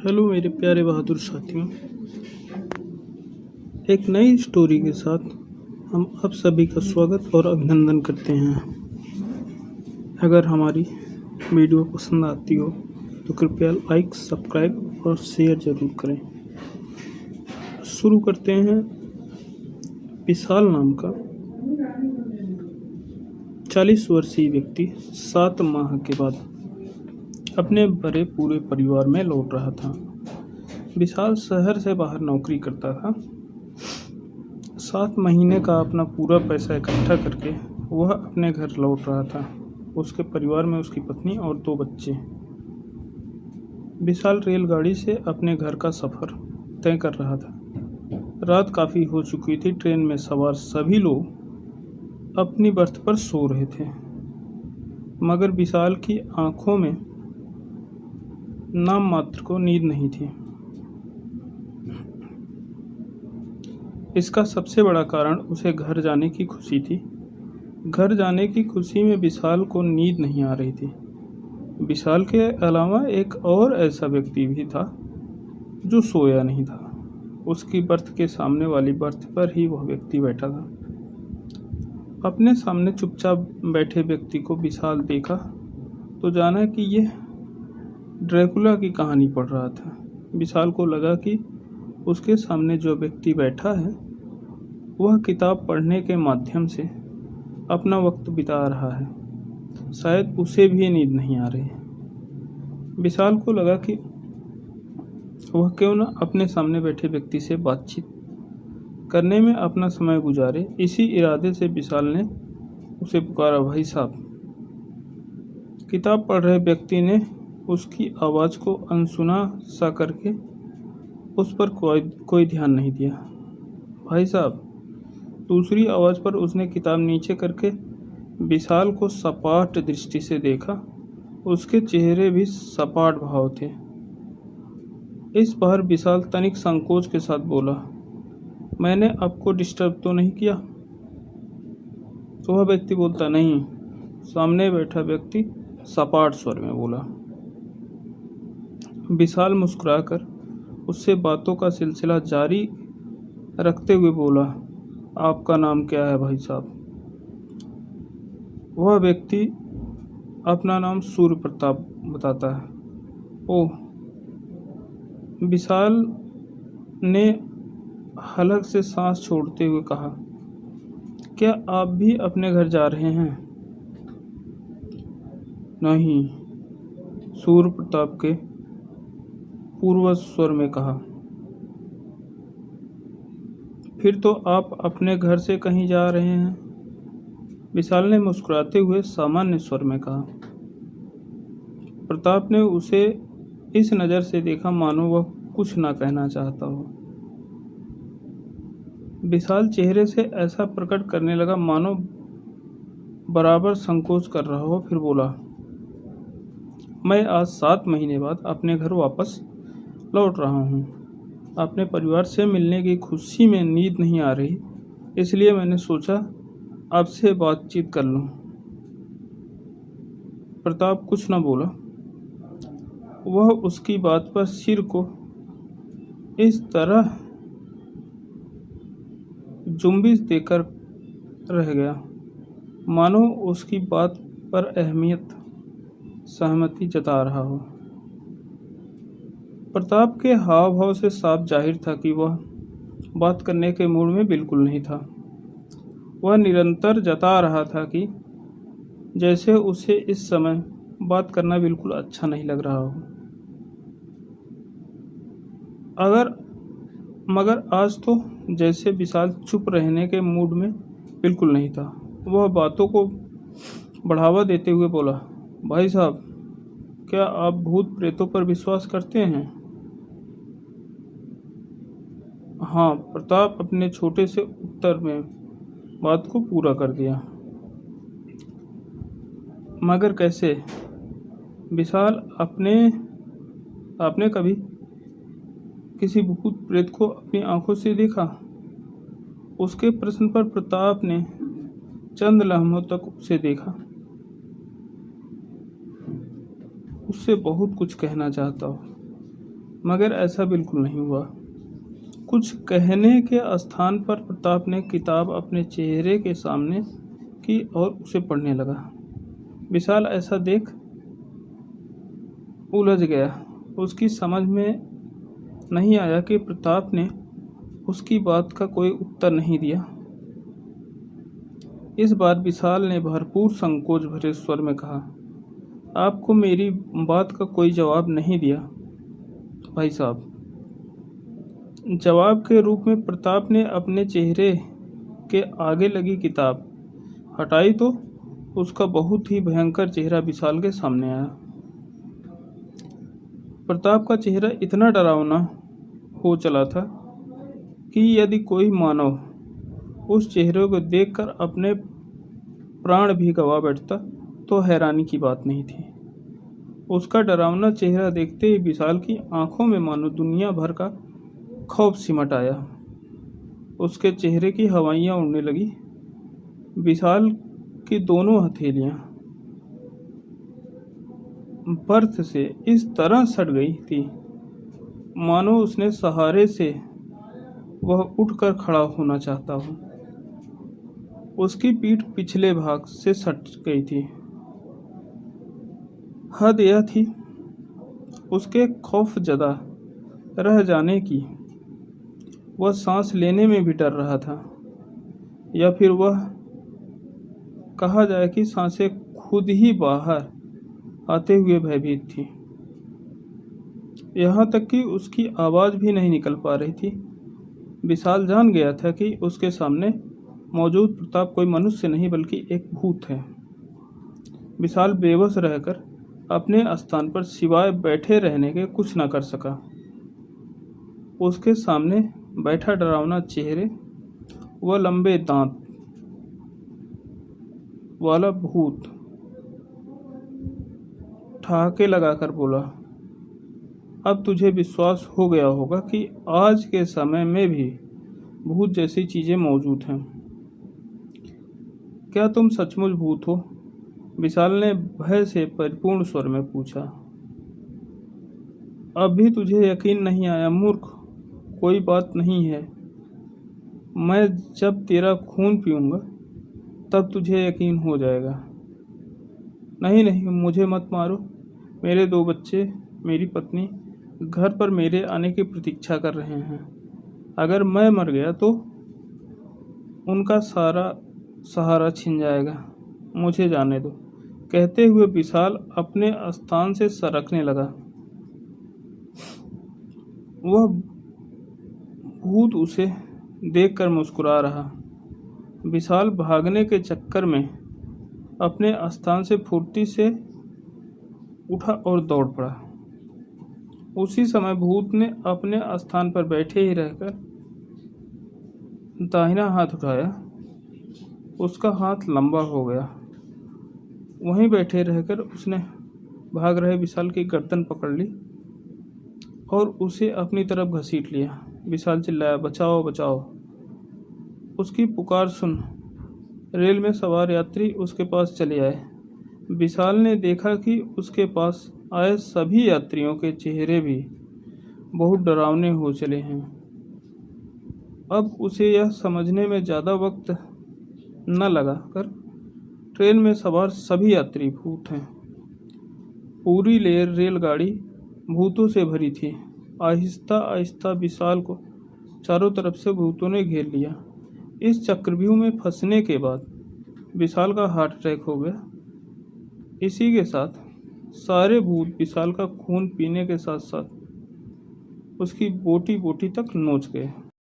Hello मेरे प्यारे बहादुर साथियों। एक नई स्टोरी के साथ हम आप सभी का स्वागत और अभिनंदन करते हैं। अगर हमारी वीडियो पसंद आती हो तो कृपया लाइक, सब्सक्राइब और शेयर ज़रूर करें। शुरू करते हैं। विशाल नाम का 40 वर्षीय व्यक्ति 7 माह के बाद अपने बड़े पूरे परिवार में लौट रहा था। विशाल शहर से बाहर नौकरी करता था। 7 महीने का अपना पूरा पैसा इकट्ठा करके वह अपने घर लौट रहा था। उसके परिवार में उसकी पत्नी और 2 बच्चे। विशाल रेलगाड़ी से अपने घर का सफ़र तय कर रहा था। रात काफ़ी हो चुकी थी। ट्रेन में सवार सभी लोग अपनी बर्थ पर सो रहे थे, मगर विशाल की आंखों में नाम मात्र को नींद नहीं थी। इसका सबसे बड़ा कारण उसे घर जाने की खुशी थी। घर जाने की खुशी में विशाल को नींद नहीं आ रही थी। विशाल के अलावा एक और ऐसा व्यक्ति भी था जो सोया नहीं था। उसकी बर्थ के सामने वाली बर्थ पर ही वह व्यक्ति बैठा था। अपने सामने चुपचाप बैठे व्यक्ति को विशाल देखा तो जाना कि यह ड्रैकुला की कहानी पढ़ रहा था। विशाल को लगा कि उसके सामने जो व्यक्ति बैठा है वह किताब पढ़ने के माध्यम से अपना वक्त बिता रहा है। शायद उसे भी नींद नहीं आ रही है। विशाल को लगा कि वह क्यों न अपने सामने बैठे व्यक्ति से बातचीत करने में अपना समय गुजारे। इसी इरादे से विशाल ने उसे पुकारा, भाई साहब। किताब पढ़ रहे व्यक्ति ने उसकी आवाज़ को अनसुना सा करके उस पर कोई ध्यान नहीं दिया। भाई साहब। दूसरी आवाज़ पर उसने किताब नीचे करके विशाल को सपाट दृष्टि से देखा। उसके चेहरे भी सपाट भाव थे। इस बार विशाल तनिक संकोच के साथ बोला, मैंने आपको डिस्टर्ब तो नहीं किया? तो वह व्यक्ति बोलता, नहीं। सामने बैठा व्यक्ति सपाट स्वर में बोला। विशाल मुस्कुराकर उससे बातों का सिलसिला जारी रखते हुए बोला, आपका नाम क्या है भाई साहब? वह व्यक्ति अपना नाम सूर्य प्रताप बताता है। ओह। विशाल ने हलक से सांस छोड़ते हुए कहा, क्या आप भी अपने घर जा रहे हैं? नहीं, सूर्य प्रताप के पूर्वज स्वर में कहा। फिर तो आप अपने घर से कहीं जा रहे हैं? विशाल ने मुस्कुराते हुए सामान्य स्वर में कहा। प्रताप ने उसे इस नज़र से देखा मानो वह कुछ ना कहना चाहता हो। विशाल चेहरे से ऐसा प्रकट करने लगा मानो बराबर संकोच कर रहा हो। फिर बोला, मैं आज 7 महीने बाद अपने घर वापस लौट रहा हूँ। अपने परिवार से मिलने की खुशी में नींद नहीं आ रही, इसलिए मैंने सोचा आपसे बातचीत कर लूँ। प्रताप कुछ न बोला। वह उसकी बात पर सिर को इस तरह जुम्बिश देकर रह गया मानो उसकी बात पर सहमति जता रहा हो। प्रताप के हाव भाव से साफ जाहिर था कि वह बात करने के मूड में बिल्कुल नहीं था। वह निरंतर जता रहा था कि जैसे उसे इस समय बात करना बिल्कुल अच्छा नहीं लग रहा हो। मगर आज तो जैसे विशाल चुप रहने के मूड में बिल्कुल नहीं था। वह बातों को बढ़ावा देते हुए बोला, भाई साहब, क्या आप भूत प्रेतों पर विश्वास करते हैं? हाँ। प्रताप अपने छोटे से उत्तर में बात को पूरा कर दिया। मगर कैसे? विशाल, आपने कभी किसी भूत प्रेत को अपनी आंखों से देखा? उसके प्रश्न पर प्रताप ने चंद लम्हों तक उसे देखा। उससे बहुत कुछ कहना चाहता हो, मगर ऐसा बिल्कुल नहीं हुआ। कुछ कहने के स्थान पर प्रताप ने किताब अपने चेहरे के सामने की और उसे पढ़ने लगा। विशाल ऐसा देख उलझ गया। उसकी समझ में नहीं आया कि प्रताप ने उसकी बात का कोई उत्तर नहीं दिया। इस बार विशाल ने भरपूर संकोच भरे स्वर में कहा, आपको मेरी बात का कोई जवाब नहीं दिया भाई साहब। जवाब के रूप में प्रताप ने अपने चेहरे के आगे लगी किताब हटाई तो उसका बहुत ही भयंकर चेहरा विशाल के सामने आया। प्रताप का चेहरा इतना डरावना हो चला था कि यदि कोई मानव उस चेहरे को देखकर अपने प्राण भी गंवा बैठता तो हैरानी की बात नहीं थी। उसका डरावना चेहरा देखते ही विशाल की आंखों में मानो दुनिया भर का खौफ सिमट आया। उसके चेहरे की हवाइयां उड़ने लगी। विशाल की दोनों हथेलियां बर्थ से इस तरह सट गई थी मानो उसने सहारे से वह उठकर खड़ा होना चाहता हो। उसकी पीठ पिछले भाग से सट गई थी। हद यह थी उसके खौफ ज़दा रह जाने की। वह सांस लेने में भी डर रहा था, या फिर वह कहा जाए कि सांसें खुद ही बाहर आते हुए भयभीत थी। यहाँ तक कि उसकी आवाज़ भी नहीं निकल पा रही थी। विशाल जान गया था कि उसके सामने मौजूद प्रताप कोई मनुष्य नहीं बल्कि एक भूत है। विशाल बेबस रहकर अपने स्थान पर सिवाय बैठे रहने के कुछ न कर सका। उसके सामने बैठा डरावना चेहरे व लंबे दांत वाला भूत ठहाके लगाकर बोला, अब तुझे विश्वास हो गया होगा कि आज के समय में भी भूत जैसी चीजें मौजूद हैं। क्या तुम सचमुच भूत हो? विशाल ने भय से परिपूर्ण स्वर में पूछा। अब भी तुझे यकीन नहीं आया मूर्ख? कोई बात नहीं है, मैं जब तेरा खून पीऊंगा तब तुझे यकीन हो जाएगा। नहीं नहीं, मुझे मत मारो। मेरे 2 बच्चे, मेरी पत्नी घर पर मेरे आने की प्रतीक्षा कर रहे हैं। अगर मैं मर गया तो उनका सारा सहारा छिन जाएगा। मुझे जाने दो। कहते हुए विशाल अपने स्थान से सरकने लगा। वह भूत उसे देखकर मुस्कुरा रहा। विशाल भागने के चक्कर में अपने स्थान से फुर्ती से उठा और दौड़ पड़ा। उसी समय भूत ने अपने स्थान पर बैठे ही रहकर दाहिना हाथ उठाया। उसका हाथ लंबा हो गया। वहीं बैठे रहकर उसने भाग रहे विशाल की गर्दन पकड़ ली और उसे अपनी तरफ घसीट लिया। विशाल चिल्लाया, बचाओ बचाओ। उसकी पुकार सुन रेल में सवार यात्री उसके पास चले आए। विशाल ने देखा कि उसके पास आए सभी यात्रियों के चेहरे भी बहुत डरावने हो चले हैं। अब उसे यह समझने में ज़्यादा वक्त न लगा कर ट्रेन में सवार सभी यात्री भूत हैं। पूरी रेलगाड़ी भूतों से भरी थी। आहिस्ता आहिस्ता विशाल को चारों तरफ से भूतों ने घेर लिया। इस चक्रव्यूह में फंसने के बाद विशाल का हार्ट अटैक हो गया। इसी के साथ सारे भूत विशाल का खून पीने के साथ साथ उसकी बोटी बोटी तक नोच गए।